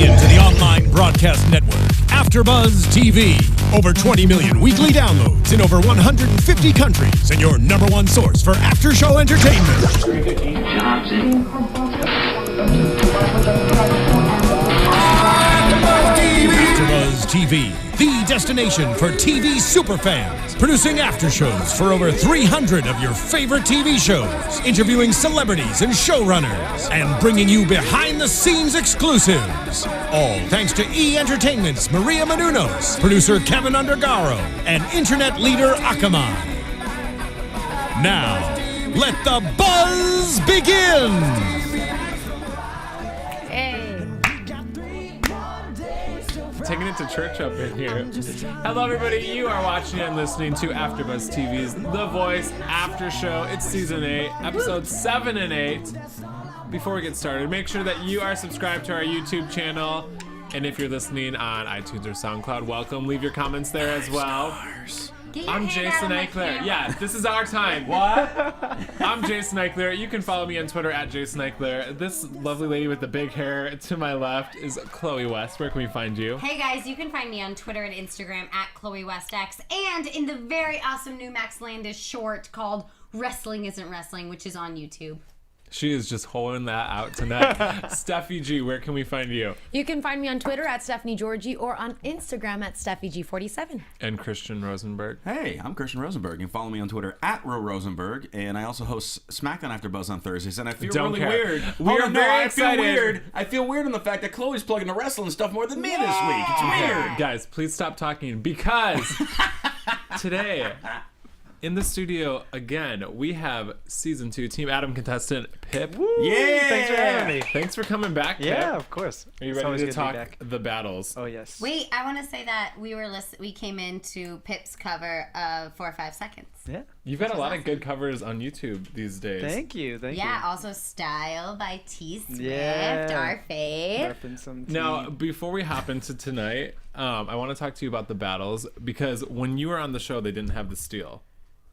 into the online broadcast network, AFTERBUZZ TV. Over 20 million weekly downloads in over 150 countries, and your number one source for after-show entertainment. AFTERBUZZ TV, the destination for TV superfans. Producing after-shows for over 300 of your favorite TV shows. Interviewing celebrities and showrunners. And bringing you behind-the-scenes exclusives. All thanks to E! Entertainment's Maria Menounos, producer Kevin Undergaro, and internet leader Akamai. Now, let the buzz begin! Taking it to church up in here. Hello, everybody. You are watching and listening to AfterBuzz TV's The Voice After Show. It's season 8, episodes 7 and 8. Before we get started, make sure that you are subscribed to our YouTube channel. And if you're listening on iTunes or SoundCloud, welcome. Leave your comments there as well. I'm Jason Ikeler. Yeah, this is our time. What? I'm Jason Ikeler. You can follow me on Twitter at Jason Ikeler. This lovely lady with the big hair to my left is Chloe West. Where can we find you? Hey guys, you can find me on Twitter and Instagram at Chloe WestX, and in the very awesome new Max Landis short called Wrestling Isn't Wrestling, which is on YouTube. She is just holding that out tonight. Steffi G, where can we find you? You can find me on Twitter at Stephanie Giorgi or on Instagram at SteffiG47. And Christian Rosenberg. Hey, I'm Christian Rosenberg. You can follow me on Twitter at Rosenberg, and I also host SmackDown After Buzz on Thursdays. And I feel Don't really care. weird. We are very excited. I feel weird in the fact that Chloe's plugging the wrestling stuff more than me this week. It's weird. Guys, please stop talking because today in the studio again we have season 2 Team Adam contestant Pip. Woo. Yeah, thanks for having me. Thanks for coming back, Pip. Yeah, of course. Are you It's always ready to good be talk back. the battles? Oh yes. Wait, I want to say that we came into Pip's cover of 4 or 5 Seconds. Yeah. You've got a lot of good covers on YouTube these days. Thank you. Thank you. Yeah, also Style by T Swift, Yeah. our fave. Repping some Now, tea. before we hop into tonight, I want to talk to you about the battles because when you were on the show, they didn't have the steel.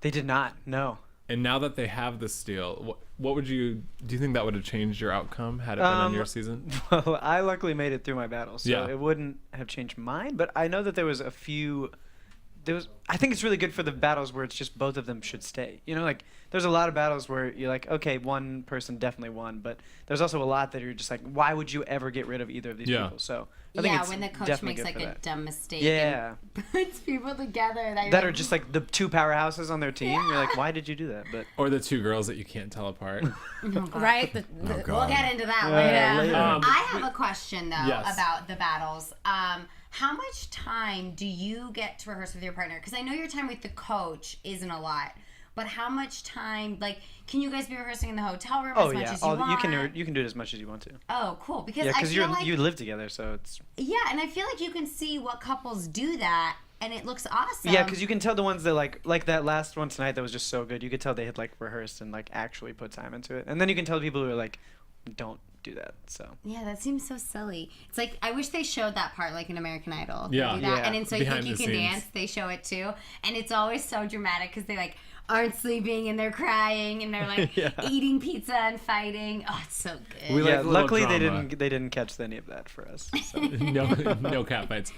They did not. No. And now that they have the steel, what would you do? You think that would have changed your outcome had it been on your season? Well, I luckily made it through my battles, so Yeah. it wouldn't have changed mine. But I know that there was a few. I think it's really good for the battles where it's just both of them should stay. You know, like there's a lot of battles where you're like, okay, one person definitely won, but there's also a lot that you're just like, why would you ever get rid of either of these people? So I think Yeah, it's when the coach definitely makes good like for a that. dumb mistake Yeah. and puts people together That are just like the two powerhouses on their team. You're like, why did you do that? But Or the two girls that you can't tell apart? Right? We'll get into that later. I have a question though Yes. about the battles. How much time do you get to rehearse with your partner? Because I know your time with the coach isn't a lot, but how much time? Like, can you guys be rehearsing in the hotel room as much as you want? You can do it as much as you want to. Oh, cool. Because Yeah, I because feel like you live together, so it's. yeah, and I feel like you can see what couples do that, and it looks awesome. Yeah, because you can tell the ones that like that last one tonight that was just so good. You could tell they had like rehearsed and like actually put time into it, and then you can tell the people who are like, don't do that. So. Yeah, that seems so silly. It's like I wish they showed that part like in American Idol. Yeah. They do that. Yeah. And then so you Behind think you the can scenes. dance, they show it too, and it's always so dramatic because they like aren't sleeping and they're crying and they're like Yeah. eating pizza and fighting. Oh, it's so good. We Yeah, like a little luckily drama. they didn't catch any of that for us. So. no cat fights.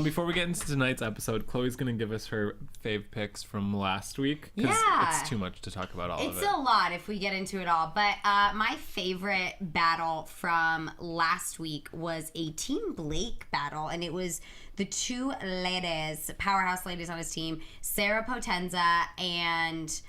Before we get into tonight's episode, Chloe's gonna give us her fave picks from last week because Yeah. it's too much to talk about all It's of it. a lot if we get into it all, but my favorite battle from last week was a Team Blake battle, and it was the two ladies, powerhouse ladies on his team, Sarah Potenza and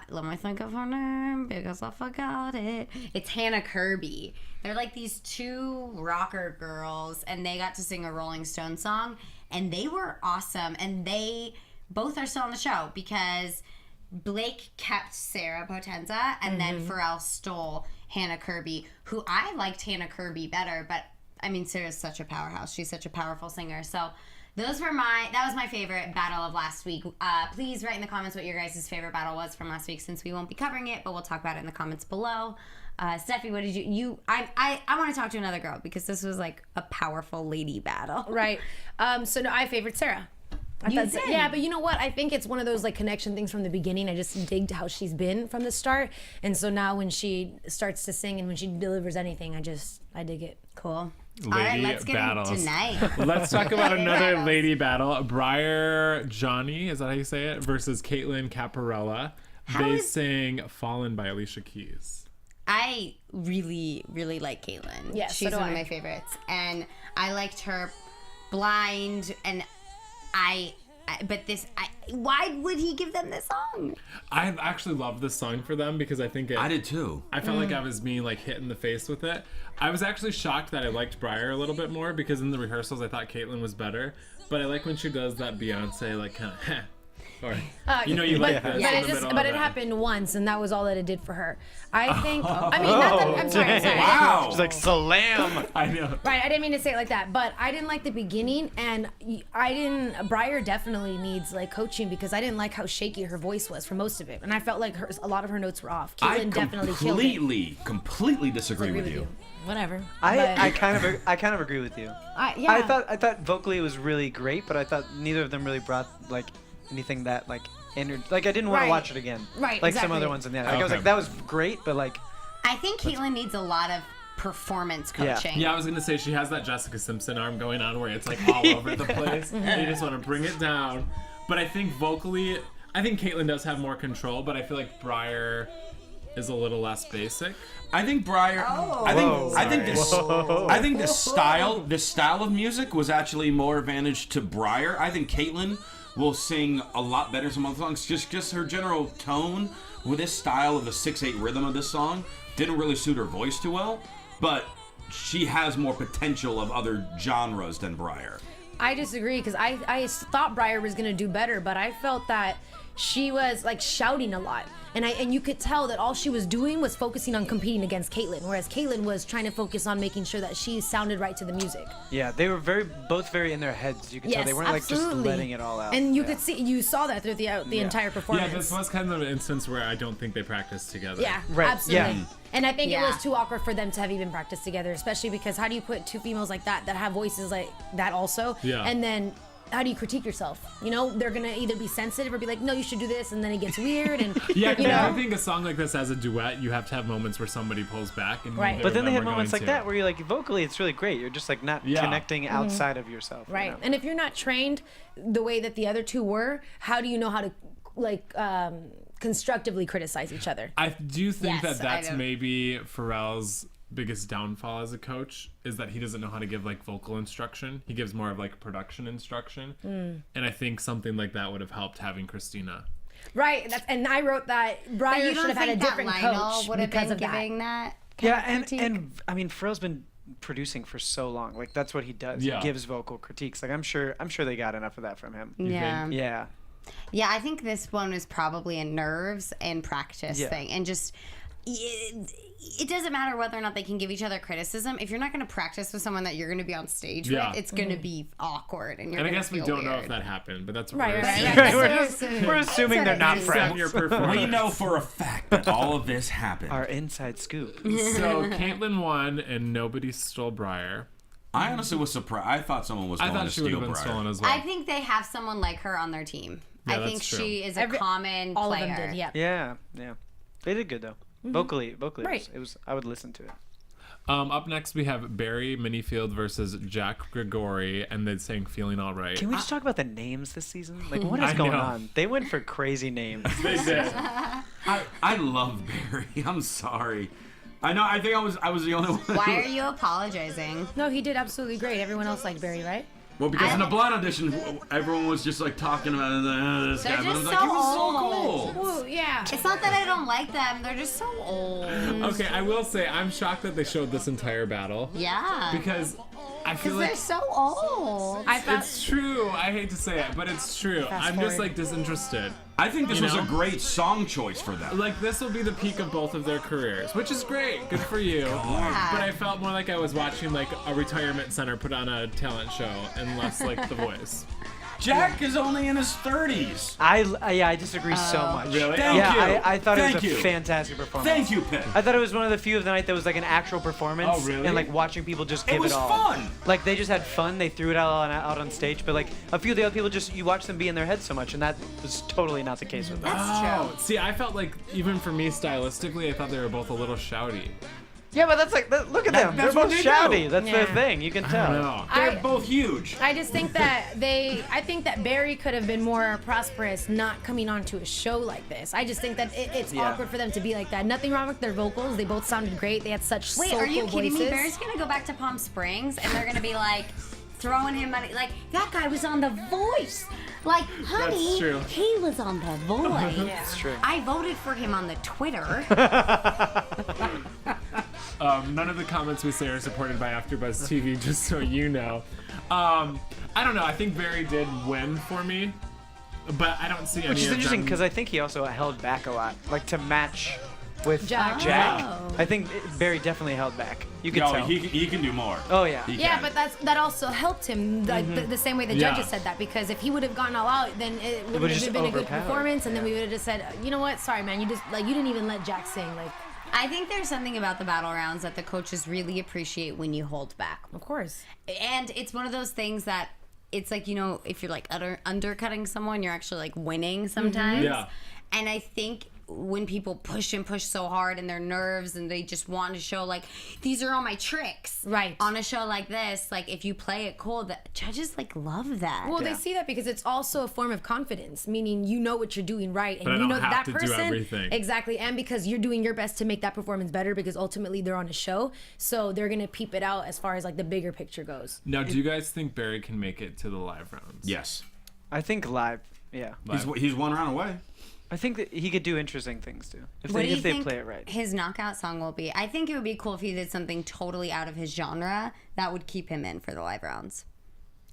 let me think of her name because I forgot it. It's Hannah Kirby. They're like these two rocker girls, and they got to sing a Rolling Stone song, and they were awesome, and they both are still on the show because Blake kept Sarah Potenza, and then Pharrell stole Hannah Kirby, who I liked Hannah Kirby better, but I mean, Sarah's such a powerhouse. She's such a powerful singer. So that was my favorite battle of last week. Please write in the comments what your guys' favorite battle was from last week, since we won't be covering it, but we'll talk about it in the comments below. Steffi, what did I want to talk to another girl because this was like a powerful lady battle. Right. So no, I favored Sarah. Yeah, but you know what? I think it's one of those like connection things from the beginning. I just digged how she's been from the start, and so now when she starts to sing and when she delivers anything, I dig it. Cool. Lady All right, let's get battles. into tonight. Let's talk about another battles. lady battle. Briar Johnny, is that how you say it? Versus Caitlyn Caparella. They sing Fallen by Alicia Keys. I really, really like Caitlyn. Yes, she's so do one of I. my favorites, and I liked her blind. And why would he give them this song? I actually love this song for them because I think I did too. I felt like I was being like hit in the face with it. I was actually shocked that I liked Briar a little bit more because in the rehearsals I thought Caitlyn was better. But I like when she does that Beyonce like kind of or you like this. But it happened once, and that was all that it did for her. I think. I mean, not that, I'm sorry. Wow. She's like, salam. I know. Right, I didn't mean to say it like that, but I didn't like the beginning, and Briar definitely needs like coaching because I didn't like how shaky her voice was for most of it, and I felt like a lot of her notes were off. Caitlyn definitely killed it. completely disagree with you. Whatever. I kind of agree with you. Yeah. I thought vocally it was really great, but I thought neither of them really brought like anything that like energy. Like I didn't want to Right. watch it again. Right, Like some exactly. other ones in there. Like I was Okay. like, that was great, but like I think Caitlyn needs a lot of performance Yeah. coaching. Yeah, I was gonna say she has that Jessica Simpson arm going on where it's like all over the place. And you just want to bring it down. But I think vocally, I think Caitlyn does have more control, but I feel like Briar is a little less basic. I think Briar. I think the style of music was actually more advantage to Briar. I think Caitlyn will sing a lot better some other songs. Just her general tone with this style of the 6/8 rhythm of this song didn't really suit her voice too well. But she has more potential of other genres than Briar. I disagree because I thought Briar was gonna do better, but I felt that she was like shouting a lot, and you could tell that all she was doing was focusing on competing against Caitlyn, whereas Caitlyn was trying to focus on making sure that she sounded right to the music. yeah, they were both very in their heads. You could tell they weren't like just letting it all out. And you saw that through the entire performance. Yeah, this was kind of an instance where I don't think they practiced together. Yeah, Right, absolutely. yeah. And I think it Yeah. was too awkward for them to have even practiced together, especially because how do you put two females like that have voices like that also? Yeah. And then how do you critique yourself? You know, they're gonna either be sensitive or be like, no, you should do this, and then it gets weird. And Yeah, because you know, I think a song like this as a duet, you have to have moments where somebody pulls back. And Right. neither But of then they them had are moments going like to. that where you're like vocally it's really great. You're just like not Yeah. connecting outside of yourself. you right. know? And if you're not trained the way that the other two were, how do you know how to like constructively criticize each other? I do think Yes, that that's I don't- maybe Pharrell's biggest downfall as a coach is that he doesn't know how to give like vocal instruction. He gives more of like production instruction. And I think something like that would have helped having Christina. Right. And I wrote that But Briar you should don't have had a think that different Lionel coach would have because been of that. giving that? Yeah, kind of critique? and I mean Pharrell's been producing for so long. Like that's what he does. Yeah. He gives vocal critiques. Like I'm sure they got enough of that from him. Yeah. Yeah. Yeah, I think this one was probably a nerves and practice Yeah. thing. And just, it doesn't matter whether or not they can give each other criticism. If you're not going to practice with someone that you're going to be on stage Yeah. with, it's going to be awkward. And you're And I gonna guess we feel don't know weird. if that happened, but that's what Right, we're right, assuming. right. we're assuming they're not From friends. your performance. We know for a fact that all of this happened. Our inside scoop. So Caitlyn won and nobody stole Briar. I honestly was surprised. I thought someone was I going thought to she would steal have been Briar. stolen as well. I think they have someone like her on their team. Yeah, I think that's true. she is a common all player. of them did, yeah. Yeah. They did good though. Vocally, Right. it was. I would listen to it. Up next we have Barry Minifield versus Jack Grigori, and they're saying "Feeling All Right." Can we just talk about the names this season? Like, what is I going know. on? They went for crazy names. They did. I love Barry. I'm sorry. I know. I think I was the only one. Why are you apologizing? No, he did absolutely great. Everyone else liked Barry, right? Well, because in the blind audition, everyone was just like talking about this They're guy. But I was just like, he so was old. so cool. Ooh, yeah. It's not that I don't like them. They're just so old. Okay, I will say I'm shocked that they showed this entire battle Yeah. because I feel Because like they're so old. I thought it's true. I hate to say it, but it's true. I'm just forward. like disinterested. I think this You was know? a great song choice for them. Like this will be the peak of both of their careers, which is great. Good for you. Yeah. But I felt more like I was watching like a retirement center put on a talent show and less like The Voice. Jack is only in his 30s. I disagree so much. Really? Thank you. I thought it was Thank a you. fantastic performance. Thank you, Pip. I thought it was one of the few of the night that was like an actual performance. Oh, really? And like watching people just give It was all. fun. Like they just had fun. They threw it out on stage. But like a few of the other people, just you watch them be in their head so much, and that was totally not the case with them. That's true. See, I felt like even for me stylistically, I thought they were both a little shouty. Yeah, but that's like look at them. They're that's what both they do. shouty. That's their Yeah. thing. You can I tell. don't know. They're both huge. I just think that I think that Barry could have been more prosperous not coming onto a show like this. I just think that it's Yeah. awkward for them to be like that. Nothing wrong with their vocals. They both sounded great. They had such Wait, soulful are you kidding voices. me? Barry's gonna go back to Palm Springs and they're gonna be like throwing him money. Like, that guy was on The Voice. Like, honey, That's true. he was on The Voice. It's true. I voted for him on the Twitter. None of the comments we say are supported by AfterBuzz TV, just so you know. I don't know. I think Barry did win for me, but I don't see any Which is of interesting them. because I think he also held back a lot, like to match with Jack. Oh. I think Barry definitely held back. You can No, tell. he can do more. Oh yeah. He Yeah, can. but that also helped him like the same way the Yeah. judges said that, because if he would have gone all out, then it would would've have just been a good overpowered. performance, and then we would have just said, you know what, sorry man, you didn't even let Jack sing. Like, I think there's something about the battle rounds that the coaches really appreciate when you hold back. of course. And it's one of those things that it's like, you know, if you're like undercutting someone, you're actually like winning sometimes. Yeah. And I think when people push and push so hard and their nerves and they just want to show like, these are all my tricks. Right. On a show like this, like if you play it cool, the judges like love that. Well, they see that because it's also a form of confidence, meaning you know what you're doing right, and But I you don't know that have that to do person everything. exactly, and because you're doing your best to make that performance better, because ultimately they're on a show, so they're gonna peep it out as far as like the bigger picture goes. Now, do you guys think Barry can make it to the live rounds? Yes. I think live. Yeah. He's one round away. I think that he could do interesting things too if What do you they think play it right. his knockout song will be? I think it would be cool if he did something totally out of his genre that would keep him in for the live rounds.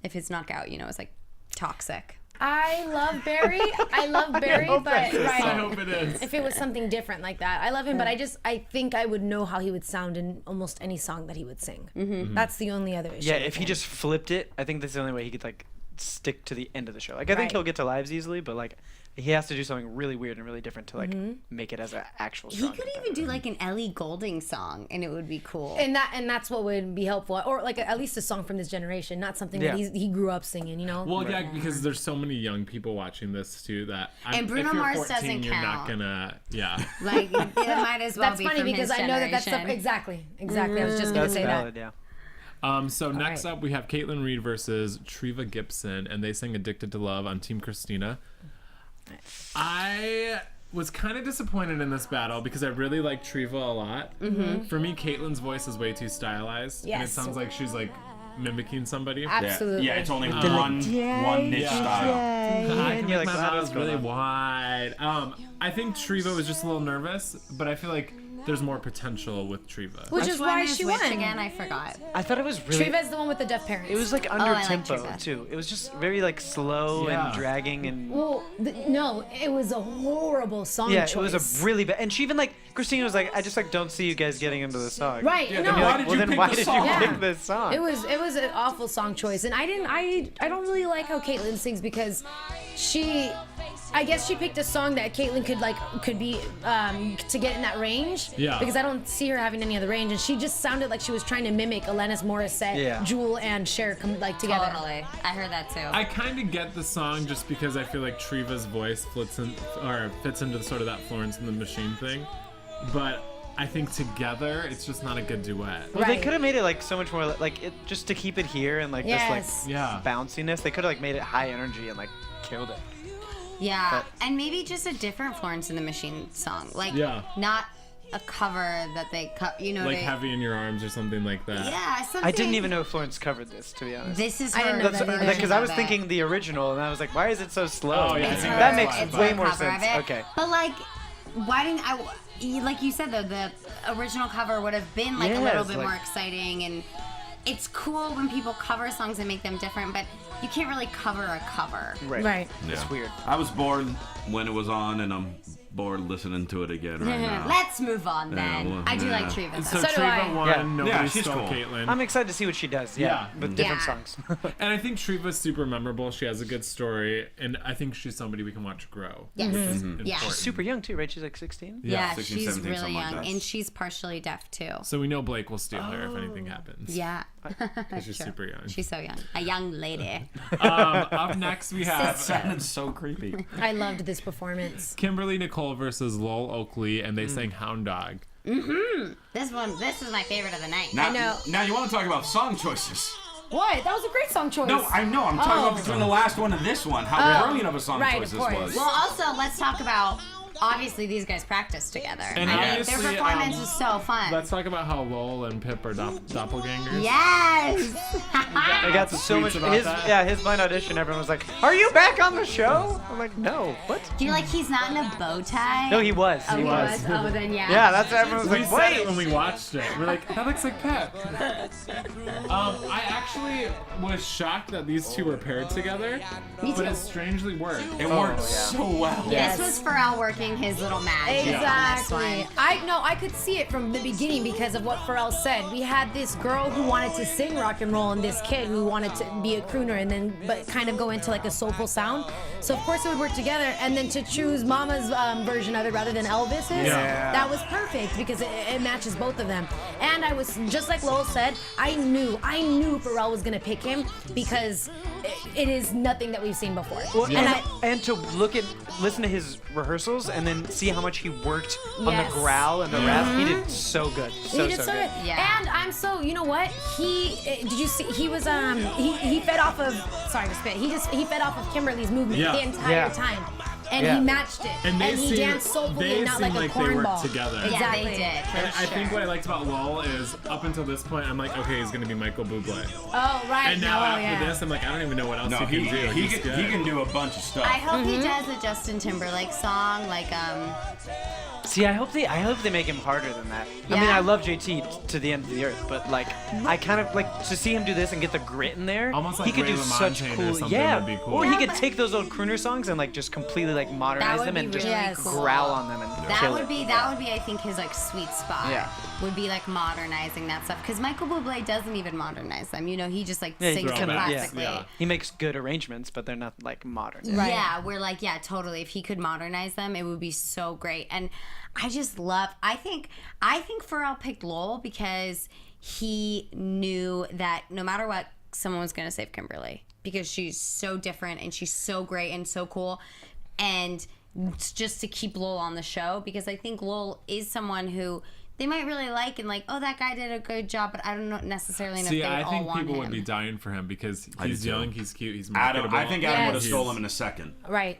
If his knockout, you know, is like toxic. I love Barry. I love Barry, but I right. hope it is. If it was something different like that, I love him, but I think I would know how he would sound in almost any song that he would sing. That's the only other issue. Yeah, with if he him. just flipped it, I think that's the only way he could like stick to the end of the show. Like I think Right. he'll get to lives easily, but like he has to do something really weird and really different to like make it as an actual He strong could contender. even do like an Ellie Goulding song, and it would be cool. And that's what would be helpful, or like at least a song from this generation, not something that Yeah. he grew up singing, you know. Well, yeah, because there's so many young people watching this too that And Bruno if you're Mars 14, doesn't you're not count. gonna, yeah. Like, it might as well That's be funny from because his I know that that's generation. exactly. I was just gonna That's say valid, that. yeah. So next right. up we have Caitlyn Reed versus Treva Gibson, and they sing "Addicted to Love" on Team Christina. I was kind of disappointed in this battle because I really like Treva a lot. For me, Caitlyn's voice is way too stylized, and it Yes. sounds like she's like mimicking somebody. Absolutely. Yeah, it's only one niche style. I can you're make like, my "Wow, mouth what's going really on?" wide. I think Treva was just a little nervous, but I feel like there's more potential with Treva. Which is why she won. again. I forgot. I thought it was really. Treva's the one with the deaf parents. It was like under I like tempo Treva. too. It was just very like slow Yeah. and dragging and. Well, no, it was a horrible song Yeah, choice. it was a really bad. And she even like Christina was like, I just like don't see you guys getting into the song. right. Yeah, no, then You're why like, did well, you then pick why the did song? you Yeah. pick this song? It was an awful song choice, and I don't really like how Caitlyn sings because I guess she picked a song that Caitlyn could be to get in that range. Yeah. Because I don't see her having any other range, and she just sounded like she was trying to mimic Alanis Morissette, Yeah. Jewel, and Cher together. Totally. I heard that too. I kind of get the song just because I feel like Treva's voice fits into sort of that Florence and the Machine thing, but I think together it's just not a good duet. Well, they Right. could have made it like so much more like it just to keep it here and like Yes. this Yeah. like bounciness. They could have like made it high energy and like killed it. Yeah, But- and maybe just a different Florence and the Machine song. Like, Yeah. not a cover that they cut, you know. Like they, Heavy in Your Arms or something like that. Yeah, something. I didn't even know Florence covered this, to be honest. This is I didn't her know That's that either. version because I was of it. thinking the original, and I was like, why is it so slow? Oh, yeah, I It's think her- that makes it's way her more cover of sense. it. Okay. But like, why didn't I? Like you said though, the original cover would have been like a Yeah, little it's bit like- more exciting, and it's cool when people cover songs and make them different. But you can't really cover a cover. Right. Right. It's weird. I was bored when it was on, and I'm bored listening to it again right now. Let's move on then. well, I do yeah. like Treva. So So do Treva I. won. Yeah. Nobody Yeah, she's stole cool. Caitlyn. I'm excited to see what she does. Yeah. with different Yeah. songs. And I think Treva's super memorable. She has a good story, and I think she's somebody we can watch grow. Yes. which is Yeah. important. She's Super young too, right? She's like 16. Yeah, 16, she's 17, really something like young, that. and she's partially deaf too. So we know Blake will steal her if anything happens. Yeah, Because she's True. super young. She's so young, a young lady. Up next we have Sounded so creepy. I loved this performance. Kimberly Nicole versus Lowell Oakley, and they sang Hound Dog. This is my favorite of the night. Now, I know. Now you want to talk about song choices? What? That was a great song choice. No, I know. I'm talking about between the last one and this one. How brilliant of a song right, choice of this course. was. Well, also let's talk about. Obviously, these guys practice together. And I mean, obviously, their performance is so fun. Let's talk about how Lowell and Pip are doppelgangers. Yes. I got so much. tweets about that. His blind audition. Everyone was like, "Are you back on the show?" I'm like, "No, what?" Do you like he's not in a bow tie? No, he was. Oh, he was. Oh, then yeah. Yeah, that's what everyone was We like. said it Wait. when we watched it. We're like, that looks like Pep. I actually was shocked that these two were paired together, Me but too. it strangely worked. It worked so well. This was Pharrell working his little magic. Exactly. On this one. I could see it from the beginning because of what Pharrell said. We had this girl who wanted to sing rock and roll and this kid who wanted to be a crooner and then but kind of go into like a soulful sound. So of course it would work together, and then to choose Mama's version of it rather than Elvis's, that was perfect because it matches both of them. And I was just like Lowell said, I knew Pharrell was gonna pick him because it is nothing that we've seen before. Well, And and to listen to his rehearsals and then see how much he worked on Yes. the growl and the rasp. He did so good. So he did so good. Yeah. And I'm so, you know what? Did you see? He was he fed off of. Sorry to spit. He fed off of Kimberly's movement Yeah. the entire Yeah. time, and Yeah. he matched it. And they he seem- danced soulfully, they and not seem like a like they worked cornball. together. Yeah, Exactly. they did. For And I think sure. what I liked about Lowell is up until this point, I'm like, okay, he's gonna be Michael Bublé. Oh right. And now no, after yeah. this, I'm like, I don't even know what else No, he can he do. He's can, good. he can do a bunch of stuff. I hope he does a Justin Timberlake song, like See, I hope they make him harder than that. I mean, Yeah. I love JT to the end of the earth, but like, I kind of like to see him do this and get the grit in there. Almost he like could Ray do such LaMontagne or cool, something yeah. would be cool. Or Yeah, he could but- take those old crooner songs and like just completely like modernize would them be and just really cool. growl on them and that kill would it. be I think his like sweet spot. Yeah. Would be like modernizing that stuff because Michael Bublé doesn't even modernize them. You know, he just like Yeah, he sings throw them them out. classically. Yeah. He makes good arrangements, but they're not like modern. Right. Yeah, we're like, yeah, totally. If he could modernize them, it would be so great. And I just love. I think Pharrell picked Lowell because he knew that no matter what, someone was gonna save Kimberly because she's so different and she's so great and so cool, and it's just to keep Lowell on the show because I think Lowell is someone who they might really like and like, oh, that guy did a good job, but I don't know necessarily know See, if they I all think want people him. would be dying for him because I he's do too. young, he's cute, he's Adam, marketable. I think Adam would have Yes. stole him in a second. Right.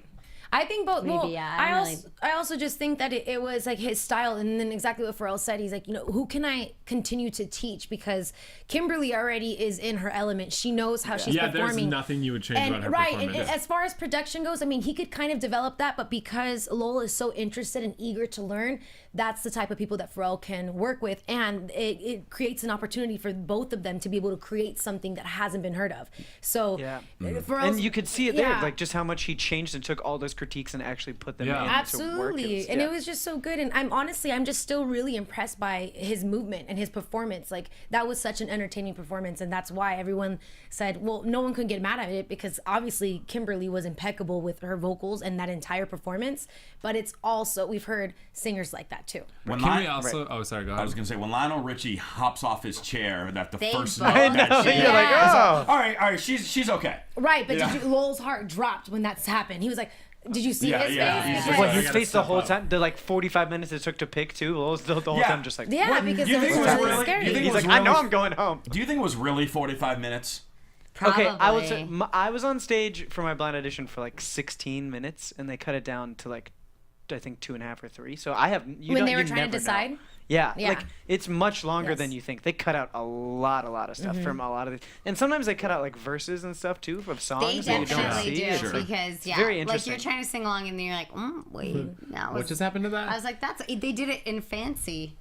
I think both. Maybe, Well, yeah, I also just think that it was like his style, and then exactly what Pharrell said. He's like, you know, who can I continue to teach because Kimberly already is in her element. She knows how she's Yeah, there's performing. nothing you would change about her right, and performance. as far as production goes, I mean, he could kind of develop that, but because Lowell is so interested and eager to learn, that's the type of people that Pharrell can work with, and it creates an opportunity for both of them to be able to create something that hasn't been heard of. So, Yeah. Pharrell's- And you could see it there, yeah. like just how much he changed and took all those critiques and actually put them Yeah. in Absolutely, to work. and it was just so good. And I'm just still really impressed by his movement and his performance. Like that was such an entertaining performance, and that's why everyone said, well, no one could get mad at it because obviously Kimberly was impeccable with her vocals and that entire performance. But it's also we've heard singers like that too. When Can we Lion- also? Oh, sorry. Go ahead. I was gonna say when Lionel Richie hops off his chair, that the They first both- note I that know, she you're like, oh. all right, she's okay. Right, but Yeah. Lowell's heart dropped when that's happened. He was like, did you see Yeah, his yeah, face? he's Because- What, I his gotta face the step whole up. time? The like 45 minutes it took to pick too. Lowell's the whole Yeah. time just like, yeah, what? because you it was think it was really really- scary. you think it He's was like, I know really- I'm going home. Do you think it was really 45 minutes? Probably. Okay, I was on stage for my blind audition for like 16 minutes, and they cut it down to like, I think 2.5 or 3. So I have you When don't, they were you trying to never know. decide? Yeah, Yeah. like it's much longer Yes. than you think. They cut out a lot of stuff from a lot of these, and sometimes they cut out like verses and stuff too of songs They that you don't definitely see. do It's Sure. like- because yeah, very like interesting. you're trying to sing along and then you're like, wait, that was. What just happened to that? I was like, they did it in fancy.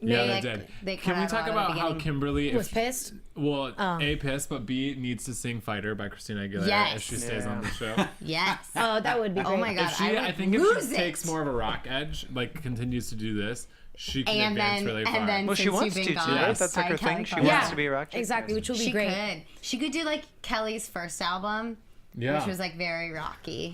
Yeah, Like, they did. they Can we cut out talk a lot at about the how beginning. Kimberly Was pissed? Well, A, pissed, but B, needs to sing Fighter by Christina Aguilera Yes. if she stays on the show. Yes. Oh, that would be great. Oh my god. If she, I I would think if lose she it. takes more of a rock edge, like continues to do this, she can and advance then really far. and then Well, she since wants you've to, been too, gone, right? That's like her thing. She Kelly wants Clarkson. to be a rock chick. Exactly, which will be She great. could. She could do like Kelly's first album, yeah. which was like very rocky.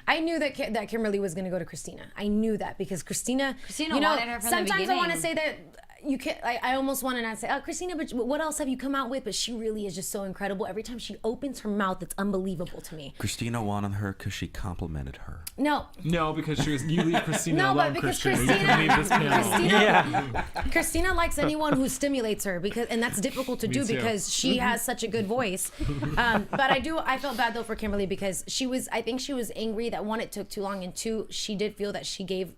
I knew that Kimberly was going to go to Christina. I knew that because Christina you know, wanted her from the sometimes I want to beginning. say that you can. I almost want to not say, oh, Christina, but what else have you come out with? But she really is just so incredible. Every time she opens her mouth, it's unbelievable to me. Christina wanted her because she complimented her. No, No, because she was. You leave Christina No, but alone, because Christina. You can leave this panel. Christina likes anyone who stimulates her and that's difficult to do too. because she has such a good voice. But I felt bad though for Kimberly because I think she was angry that one, it took too long, and two, she did feel that she gave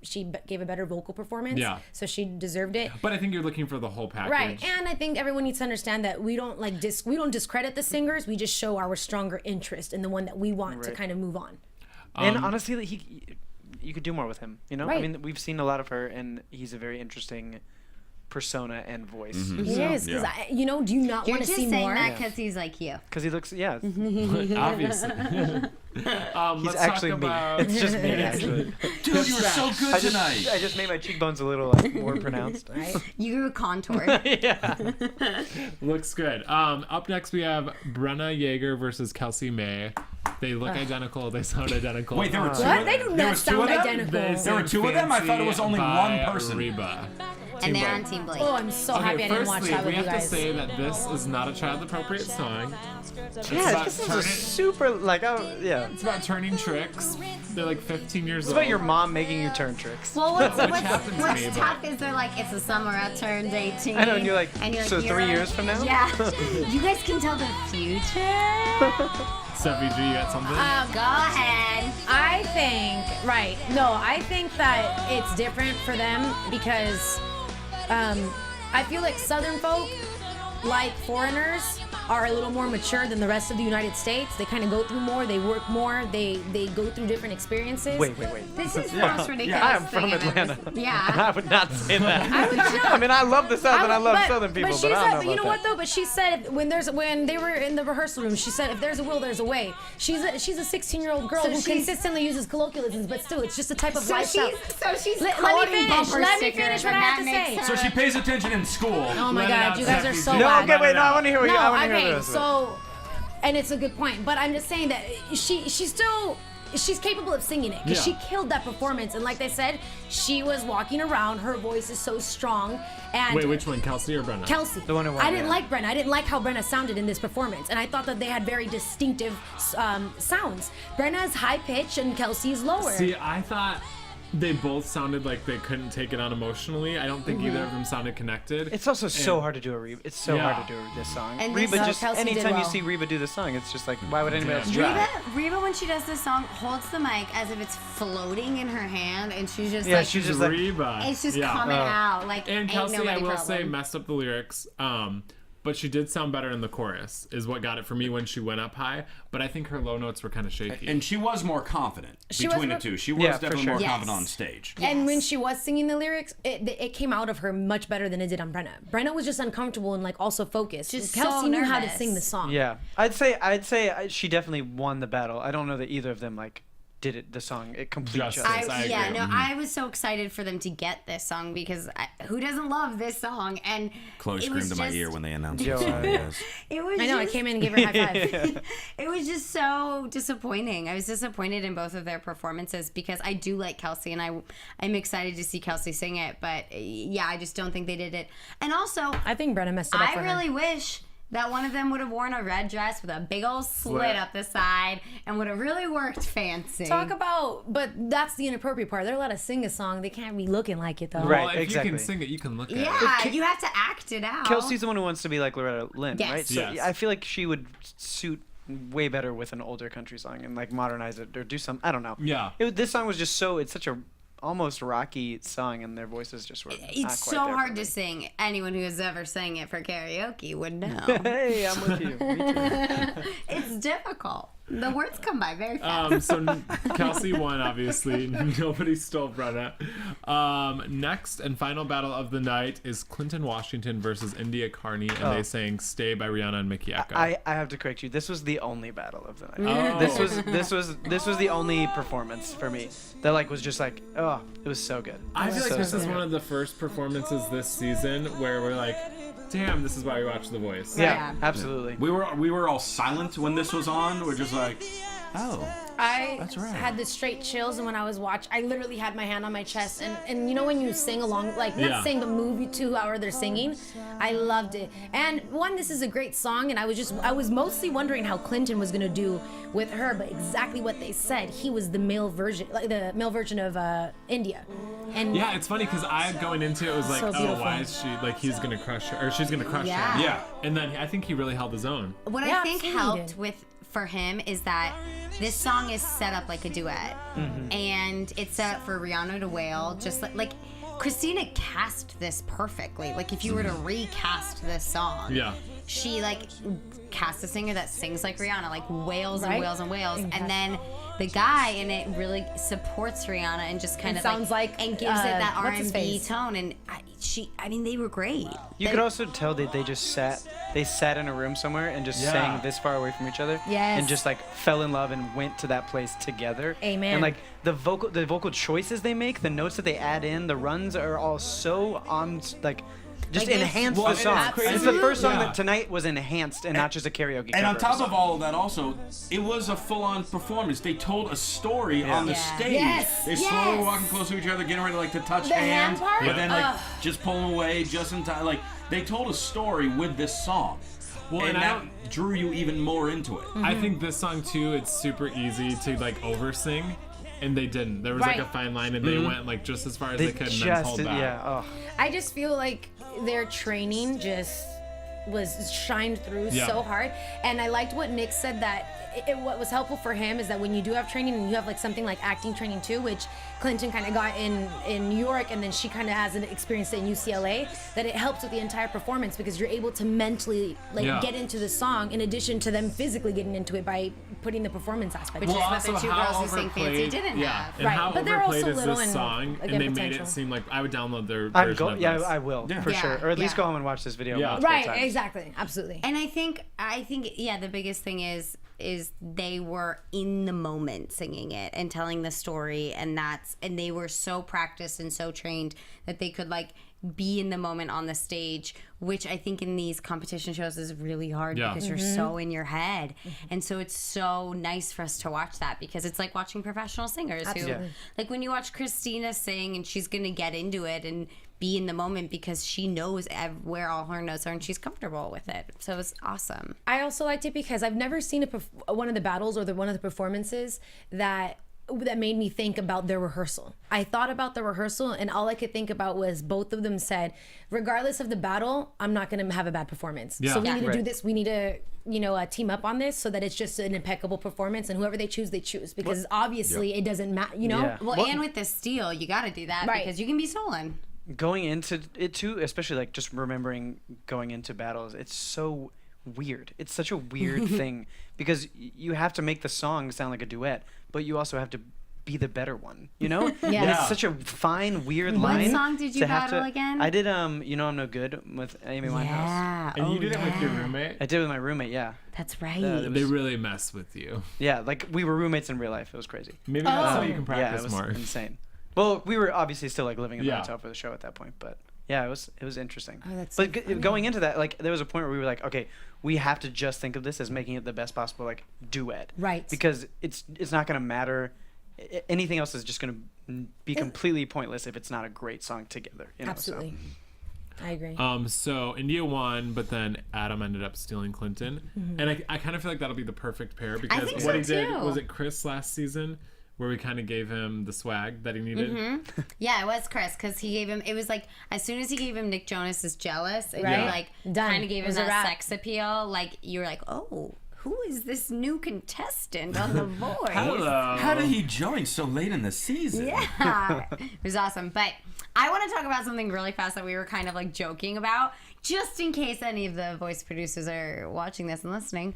a better vocal performance. Yeah. So she deserved it. But I think you're looking for the whole package. Right, and I think everyone needs to understand that we don't we don't discredit the singers. We just show our stronger interest in the one that we want to Right. kind of move on. And honestly, you could do more with him. You know, I Right. mean, we've seen a lot of her, and he's a very interesting persona and voice. Mm-hmm. He is, because do you not You're want to just see saying more? that because he's like you. Because he looks, yeah, Obviously. he's Let's actually talk me. about. It's just me, actually. Dude, you were so good tonight. I just made my cheekbones a little like, more pronounced. Right? You grew contour. Yeah. Looks good. Up next we have Brenna Yeager versus Kelsey May. They look identical. They sound identical. Wait, there were two What? of They them? do There not was two sound of them? identical. There were two of them? I thought it was only one person. Reba. And they're on Team Blake. Oh, I'm so happy I didn't watch firstly, that we with you have to guys. say that this is not a child-appropriate song. Yeah, about this is a turning- super, like, yeah. It's about turning tricks. They're like 15 years It's old. about your mom making you turn tricks. Well, Which happened to me, what's but- tough is they're like, it's the summer I turned 18. I know, and you're like, so you're 3 years from now? Yeah. You guys can tell the future. Steffi G, you got something? Go ahead. I think that it's different for them because I feel like Southern folk, like foreigners, are a little more mature than the rest of the United States. They kind of go through more, they work more, they go through different experiences. Wait. This is the most ridiculous Yeah, I am thing from I've ever Atlanta. seen. Yeah. I would not say that. I would not. I mean, I love the South and I love Southern people, But she but I don't said, know you know about what that. though? But she said when they were in the rehearsal room, she said if there's a will, there's a way. She's a 16-year-old girl So who she's- consistently uses colloquialisms, but still, it's just a type of So lifestyle. she's Let me quoting finish. bumper Let me stickers, finish what and I have that to makes say. her- So she pays attention in school. Oh my Let it God, out, you guys are Steffi so G. No, bad. okay, wait, no, I want to hear what you, I No, want to hear the okay, rest of it. so, and it's a good point, but I'm just saying that she's capable of singing it because Yeah. she killed that performance, and like they said, she was walking around. Her voice is so strong, and Wait, which one, Kelsey or Brenna? Kelsey. The one who won, I didn't yeah. like Brenna. I didn't like how Brenna sounded in this performance, and I thought that they had very distinctive sounds. Brenna's high pitch and Kelsey's lower. See, I thought they both sounded like they couldn't take it on emotionally. I don't think either of them sounded connected. It's also so And- hard to do a Reba. It's so Yeah. hard to do this song. And Reba this- just Kelsey did anytime you well. see Reba do the song, it's just like, why would anybody else Yeah. try? Reba, when she does this song, holds the mic as if it's floating in her hand, and she's just Yeah, like, she's She's just like, Reba. it's just Yeah. coming out. Like, And ain't Kelsey, I nobody will say, problem. messed up the lyrics. But she did sound better in the chorus, is what got it for me when she went up high. But I think her low notes were kind of shaky. And she was more confident She between was the more- two. She was Yeah, for definitely sure. more Yes. confident on stage. And when Yes. she was singing the lyrics, it came out of her much better than it did on Brenna. Brenna was just uncomfortable and like also focused. Just Kelsey so knew how to nervous. sing the song. Yeah, I'd say she definitely won the battle. I don't know that either of them like did it the song it complete Justice. justice. I Yeah, agree. no, I was so excited for them to get this song because who doesn't love this song? And Chloe it screamed was in my just- ear when they announced Yo, the song. Yes. It was I know. I just- came in and gave her a high five. It was just so disappointing. I was disappointed in both of their performances because I do like Kelsey and I'm excited to see Kelsey sing it. But yeah, I just don't think they did it. And also, I think Brenna messed it up I for really her. wish that one of them would have worn a red dress with a big old slit Slit. up the side and would have really worked fancy. Talk about, but that's the inappropriate part. They're allowed to sing a song. They can't be looking like it though. Right. Well, if exactly. you can sing it, you can look at it. Yeah, you have to act it out. Kelsey's the one who wants to be like Loretta Lynn, Yes. right? So Yes. I feel like she would suit way better with an older country song and like modernize it or do some. I don't know. Yeah. This song was just so. It's such a almost rocky song, and their voices just were. not It's quite so there for hard me. to sing. Anyone who has ever sang it for karaoke would know. Hey, I'm with you. Me too. It's difficult. The words come by very fast. So Kelsey won, obviously. Nobody stole Brenna. Next and final battle of the night is Clinton Washington versus India Carney, and they sang "Stay" by Rihanna and Mickey Echo. I have to correct you. This was the only battle of the night. Oh. This was the only performance for me that was just it was so good. I feel like So, this so is good. one of the first performances this season where we're like, damn, this is why we watch The Voice. Yeah, absolutely. We were all silent when this was on. We're just like, oh. I That's right. had the straight chills, and when I was watching, I literally had my hand on my chest, and you know when you sing along, like Yeah. not sing but move you to however they're singing, I loved it. And one, this is a great song, and I was mostly wondering how Clinton was gonna do with her, but exactly what they said, he was the male version, like the male version of India. And Yeah, it's funny because I going into it was like, So oh, beautiful. why is she like he's gonna crush her or she's gonna crush Yeah. her? Yeah. And then I think he really held his own. What Yeah, I think absolutely. helped for him is that this song is set up like a duet, and it's set up for Rihanna to wail, just like Christina cast this perfectly. Like if you were to recast this song, Yeah. she cast a singer that sings like Rihanna, like wails and Right? wails and wails, Exactly. and then the guy in it really supports Rihanna and just kind It of sounds like, and gives it that what's his R&B face? tone, and I mean they were great. You could also tell that they just sat in a room somewhere and just Yeah. sang this far away from each other. Yes. And just fell in love and went to that place together. Amen. And the vocal choices they make, the notes that they add in, the runs are all so on just Like, it's- enhance Well, the it's song. crazy. It's the first song Yeah. that tonight was enhanced and not just a karaoke And on cover top song. of all of that, also, it was a full-on performance. They told a story on the Yeah. stage. Yes, They slowly yes. walking close to each other, getting ready to touch The hand hands, part? but then Ugh. just pull them away just in time. They told a story with this song, Well, and and I that don't- drew you even more into it. I think this song too, it's super easy to over sing, and they didn't. There was Right. a fine line, and they went just as far as they could, and then pulled back. yeah. Oh. I just feel like their training just was shined through Yeah. so hard, and I liked what Nick said that what was helpful for him is that when you do have training and you have something like acting training too, which Clinton kind of got in New York, and then she kind of has an experience in UCLA, that it helps with the entire performance because you're able to mentally Yeah. get into the song in addition to them physically getting into it by putting the performance aspect. Which is what the also two how girls who sing Fancy overplayed- didn't yeah, have. and Right, how but they're also overplayed is little this and, song, again, and they made potential. it seem like I would download their I'd version go, of yeah, this. I will Yeah. for Yeah, sure, or at least yeah. go home and watch this video Yeah. multiple Right, times. exactly, absolutely. And I think yeah, the biggest thing is they were in the moment singing it and telling the story, and they were so practiced and so trained that they could be in the moment on the stage, which I think in these competition shows is really hard Yeah. because you're so in your head. And so it's so nice for us to watch that because it's like watching professional singers Absolutely. who when you watch Christina sing and she's going to get into it and be in the moment because she knows where all her notes are and she's comfortable with it. So it's awesome. I also liked it because I've never seen one of the battles or one of the performances that made me think about their rehearsal. I thought about the rehearsal and all I could think about was both of them said, regardless of the battle, I'm not going to have a bad performance. Yeah. So we need to do Right. this. We need to, team up on this so that it's just an impeccable performance, and whoever they choose because obviously it doesn't matter, Yeah. Well, and with the steal, you got to do that Right. because you can be stolen. Going into it too, especially just remembering going into battles, it's so weird. It's such a weird thing because you have to make the song sound like a duet, but you also have to be the better one, Yeah. And it's such a fine, weird What line. song did you to have battle to- again? I did You Know I'm No Good with Amy Winehouse. Yeah. And you Oh, did it with your yeah. roommate. I did with my roommate, yeah. That's right. They really mess with you. Yeah, we were roommates in real life. It was crazy. Maybe that's so you can Yeah, practice it was more. insane. Well, we were obviously still living in the Yeah. hotel for the show at that point, but yeah, it was interesting. Oh, that's but so funny. going into that, there was a point where we were like, okay, we have to just think of this as making it the best possible duet. Right. Because it's not going to matter. Anything else is just going to be completely pointless if it's not a great song together. So. Absolutely. I agree. So India won, but then Adam ended up stealing Clinton, and I kind of feel like that'll be the perfect pair because think what so, he did too. was it Chris last season where we kind of gave him the swag that he needed. Yeah, it was Chris because he gave him. It was as soon as he gave him Nick Jonas is Jealous, and Right. you Done. kind of gave It him was a that wrap. sex appeal. You were like, oh, who is this new contestant on The Voice? How did he join so late in the season? Yeah, it was awesome. But I want to talk about something really fast that we were kind of joking about, just in case any of the Voice producers are watching this and listening.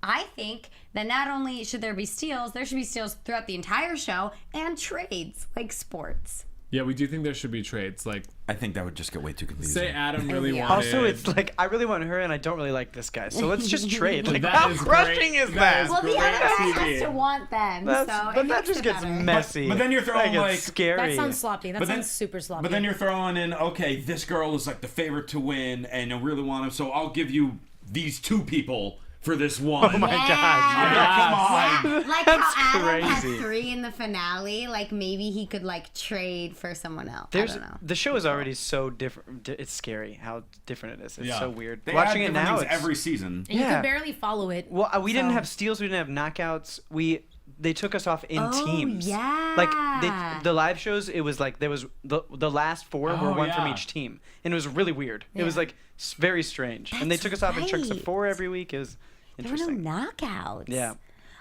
I think that not only should there be steals, there should be steals throughout the entire show and trades, like sports. Yeah, we do think there should be trades. Like, I think that would just get way too confusing. say Adam really Yeah. wanted. Also, it's like I really want her, and I don't really like this guy. So let's just trade. Like, That how is crushing great. is That that? is Well, the other great guy TV. has to want them, But it that makes just it gets better. messy. But then you're throwing, like, like- it's scary. That sounds sloppy. That But then- sounds super sloppy. But then you're throwing in, okay, this girl is like the favorite to win, and I really want him, so I'll give you these 2 people for this one. Oh my Yeah. God. Yeah, come on. Yeah, like That's how Adam crazy. had 3 in the finale. Like maybe he could like trade for someone else. I There's don't know. the show is already so different. It's scary how different it is. It's Yeah. so weird. They Watching add it different now, things it's, every season. and you yeah. can barely follow it. well, we didn't So- have steals. We didn't have knockouts. They took us off in Oh, teams. yeah. Like the live shows, it was like there was the last 4 were Oh, one from yeah. each team, and it was really weird. It was like very strange. And they That's took us off in chunks of right. 4 every week. It was There were no interesting. knockouts. Yeah.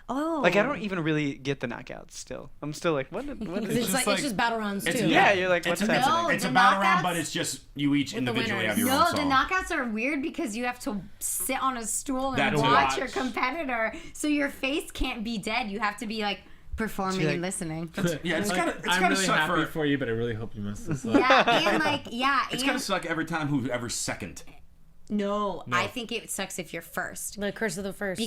Oh. Like I don't even really get the knockouts still. I'm still like, what is It's this? like, it's just battle rounds It's- too. Yeah, you're like, It's what's a, it's happening? a, it's a the battle round, knockouts? but it's just you each the individually have winners. your No, own the song. knockouts are weird because you have to sit on a stool and That's watch watch. your competitor, so your face can't be dead. You have to be like performing like- and listening. Yeah, it's Like, gotta I'm really suck happy for. for you, but I really hope you mess this up. Yeah, and like It's gotta suck every time whoever's second. no, I think it sucks if you're first The curse of the first.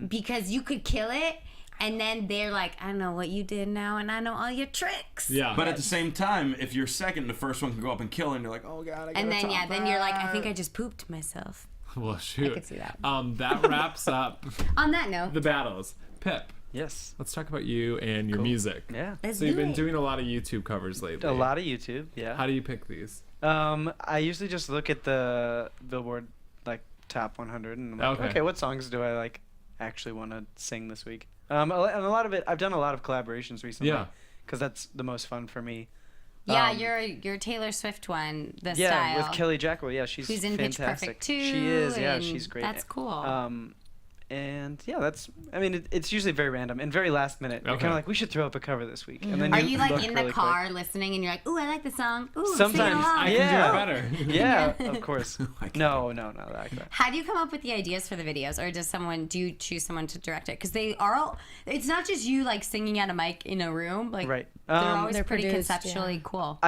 because you could kill it. And then they're like, I know what you did now, and I know all your tricks. Yeah. But at the same time, if you're second, the first one can go up and kill, and you're like, oh god, I gotta And then top then you're like, I think that. I just pooped myself. well, shoot. I could see that. That wraps up On that note, the battles. Pip, Yes. let's talk about you and your music. Yeah. let's So you've do been it. doing a lot of YouTube covers lately. A lot of YouTube. Yeah. How do you pick these? I usually just look at the Billboard like top 100 and I'm like, Okay. okay, what songs do I like actually want to sing this week? And a lot of it, I've done a lot of collaborations recently. Yeah. Because that's the most fun for me. Yeah, Um, your Taylor Swift one, the Yeah, style. with Kelly Jackwell. Yeah, she's Who's in Pitch fantastic. Perfect too. She is. Yeah, and she's great. That's cool. And yeah, I mean, it's usually very random and very last minute. You're Okay. kind of like, we should throw up a cover this week. And then Are you like look in the really car listening and you're like, ooh, I like the song. Ooh, sing Sometimes, along. I Yeah. can do it better. quick. Yeah, of course. No, that. How do you come up with the ideas for the videos, or do you choose someone to direct it? Because it's not just you like singing at a mic in a room. Like Right. they're always They're pretty produced, conceptually yeah. cool.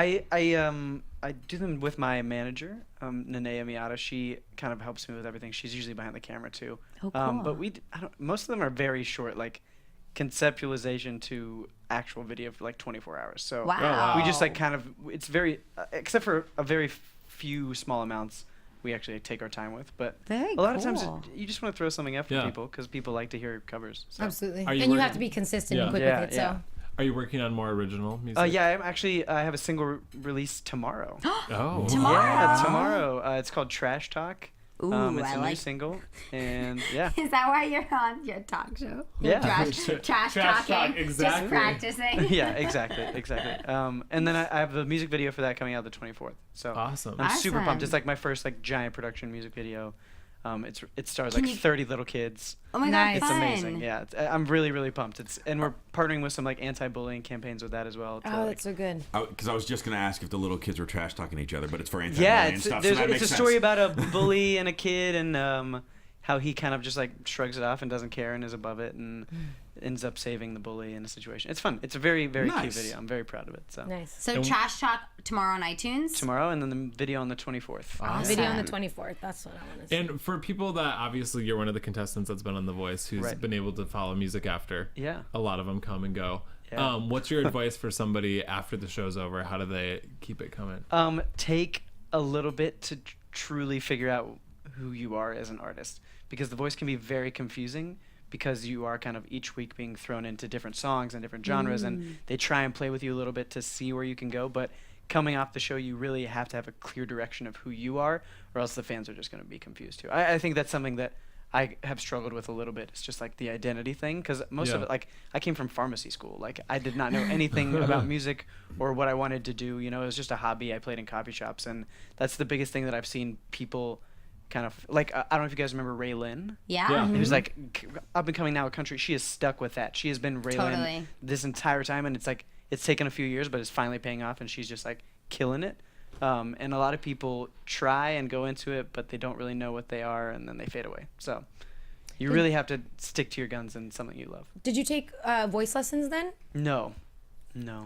I do them with my manager, Nenea Miata. She kind of helps me with everything. She's usually behind the camera too. Oh, cool. But most of them are very short, like conceptualization to actual video for like 24 hours. So Wow. we just like kind of, it's very, except for a very few small amounts, we actually take our time with. But Very a lot of times cool. you just want to throw something up for Yeah. people because people like to hear covers. So. Absolutely. Are you And you have working- to be consistent Yeah. and quick Yeah, with it. yeah. So Are you working on more original music? Yeah, I have a single release tomorrow. Oh. Tomorrow? Yeah, tomorrow. It's called Trash Talk. Ooh, It's I a new like- single, and yeah. Is that why you're on your talk show? Yeah. Trash talk, talking. exactly. Just practicing. Yeah, exactly. And then I have a music video for that coming out the 24th. So Awesome. I'm super Awesome. pumped. It's like my first like giant production music video. It stars Can like you- 30 little kids. Oh my Nice. god, It's fun. amazing. Yeah, I'm really really pumped. And we're partnering with some like anti-bullying campaigns with that as well. to, oh, like- that's so good. Because I was just gonna ask if the little kids were trash talking each other, but it's for Yeah, anti-bullying it's stuff. So that it's makes a story sense. about a bully and a kid and how he kind of just like shrugs it off and doesn't care and is above it and ends up saving the bully in a situation. It's fun. It's a very very cute Nice. video. I'm very proud of it. So Nice. So Trash Talk tomorrow on iTunes. tomorrow and then the video on the 24th. Awesome. Video on the 24th. That's what I want to see. And for people that obviously you're one of the contestants that's been on The Voice who's Right. been able to follow music after. Yeah. A lot of them come and go. Yeah. What's your advice for somebody after the show's over? How do they keep it coming? Take a little bit to truly figure out who you are as an artist, because The Voice can be very confusing because you are kind of each week being thrown into different songs and different genres and they try and play with you a little bit to see where you can go, but coming off the show you really have to have a clear direction of who you are, or else the fans are just going to be confused too. I think that's something that I have struggled with a little bit. It's just like the identity thing, because most of Yeah. it, like I came from pharmacy school. Like I did not know anything about music or what I wanted to do. You know, it was just a hobby. I played in coffee shops, and that's the biggest thing that I've seen people kind of like. I don't know if you guys remember Ray Lynn. Yeah. Yeah. It was like up and coming now a country. She is stuck with that. She has been Ray Lynn Totally. this entire time, and it's like it's taken a few years, but it's finally paying off, and she's just like killing it. And a lot of people try and go into it, but they don't really know what they are, and then they fade away. So You really have to stick to your guns in something you love. Did you take voice lessons then? No.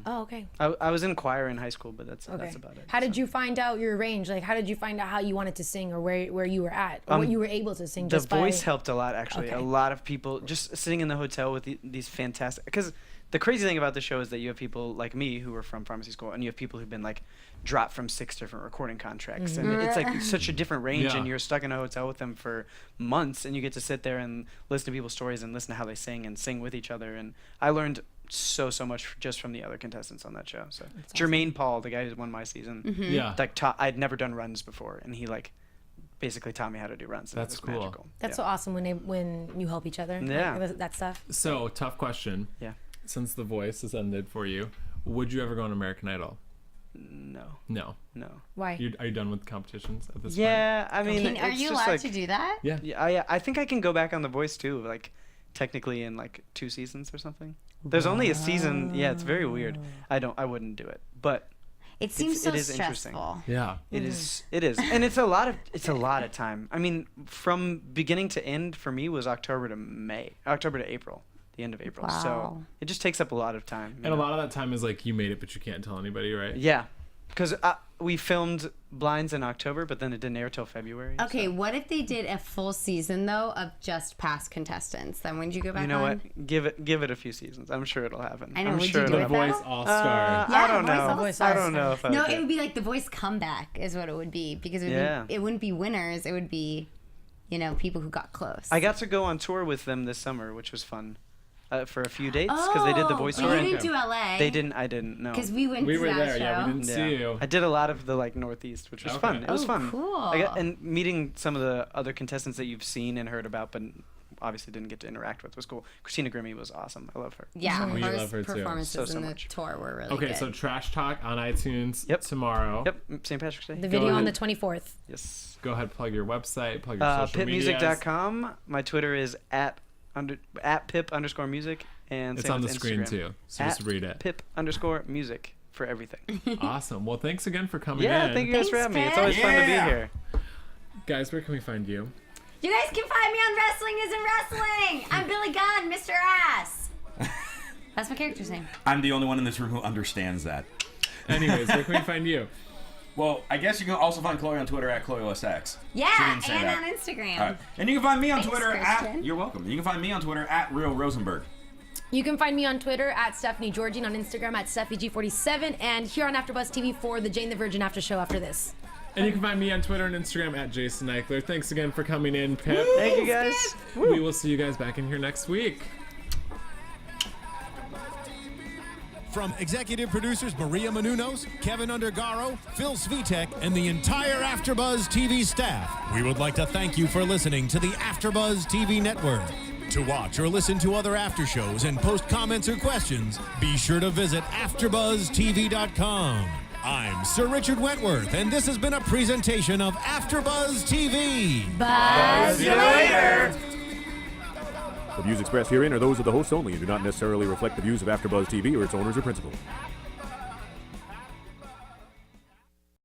Oh, okay. I was in choir in high school, but that's about it. How did you find out your range? Like, how did you find out how you wanted to sing or where you were at or what you were able to sing? The just voice helped a lot, actually. Okay. A lot of people just sitting in the hotel with these fantastic. Because the crazy thing about the show is that you have people like me who are from pharmacy school, and you have people who've been like dropped from 6 different recording contracts, and it's like such a different range, and you're stuck in a hotel with them for months, and you get to sit there and listen to people's stories and listen to how they sing and sing with each other. And I learned so much just from the other contestants on that show. So Jermaine Paul, the guy who won my season, like I'd never done runs before, and he like basically taught me how to do runs. That's cool. Magical. That's so awesome when you help each other. Yeah. Like, that stuff. So, tough question. Yeah. Since The Voice has ended for you, would you ever go on American Idol? No. Why? Are you done with competitions at this point? Yeah, I mean, Are it's you just allowed like, to do that? Yeah. I think I can go back on The Voice too, like technically in like 2 seasons or something. There's only a season. Yeah, it's very weird. I wouldn't do it, but It seems so it is interesting. stressful. Yeah. It is, and it's a lot of time. I mean, from beginning to end for me was October to April, the end of April. Wow. So it just takes up a lot of time. And a lot of that time is like you made it, but you can't tell anybody, right? Yeah, because we filmed Blinds in October, but then it didn't air till February. Okay, so. what if they did a full season though of just past contestants? Then would you go back? You know on? what? Give it a few seasons. I'm sure it'll happen. I know. I'm Would sure you do The it Voice though? All-Star. Yeah, I don't Voice know. All-Star. I don't know if I No, would. it would be like the Voice comeback is what it would be because it wouldn't be winners. It would be, people who got close. I got to go on tour with them this summer, which was fun. For a few dates because they did the Voice tour. You didn't do LA. They didn't. I didn't. No. Because we went We to were that there, show. yeah. We didn't see you. I did a lot of the like Northeast, which was Okay. fun. It was fun. Cool. And meeting some of the other contestants that you've seen and heard about, but obviously didn't get to interact with was cool. Christina Grimmie was awesome. I love her. Yeah, We her love her too. performances So in the much. tour were really Okay, good. so Trash Talk on iTunes tomorrow. Yep. St. Patrick's Day. The video on the ahead. 24th. Yes. Go ahead, plug your website, plug your social media. Pipmusic.com. My Twitter is at Pip_music. And It's same on the with screen Instagram. too, so just read it. Pip_music for everything. Awesome. Well, thanks again for coming Yeah, in. thank you guys for having me. It's Pip. always fun to be here. Guys, where can we find you? You guys can find me on Wrestling Isn't Wrestling. I'm Billy Gunn, Mr. Ass. That's my character's name. I'm the only one in this room who understands that. Anyways, where can we find you? Well, I guess you can also find Chloe on Twitter at ChloeOSX. Yeah, She didn't say and that. on Instagram. All right. And you can find me on Thanks, Twitter Christian. You're welcome. You can find me on Twitter at Real Rosenberg. You can find me on Twitter at Stephanie Giorgi and on Instagram at StephanieG47 and here on AfterBuzz TV for the Jane the Virgin after show after this. And you can find me on Twitter and Instagram at Jason Ikeler. Thanks again for coming in, Pip. Thank you guys. We will see you guys back in here next week. From executive producers Maria Menounos, Kevin Undergaro, Phil Svitek, and the entire AfterBuzz TV staff, we would like to thank you for listening to the AfterBuzz TV network. To watch or listen to other after shows and post comments or questions, be sure to visit AfterBuzzTV.com. I'm Sir Richard Wentworth, and this has been a presentation of AfterBuzz TV. Buzz you later. The views expressed herein are those of the hosts only and do not necessarily reflect the views of AfterBuzz TV or its owners or principals.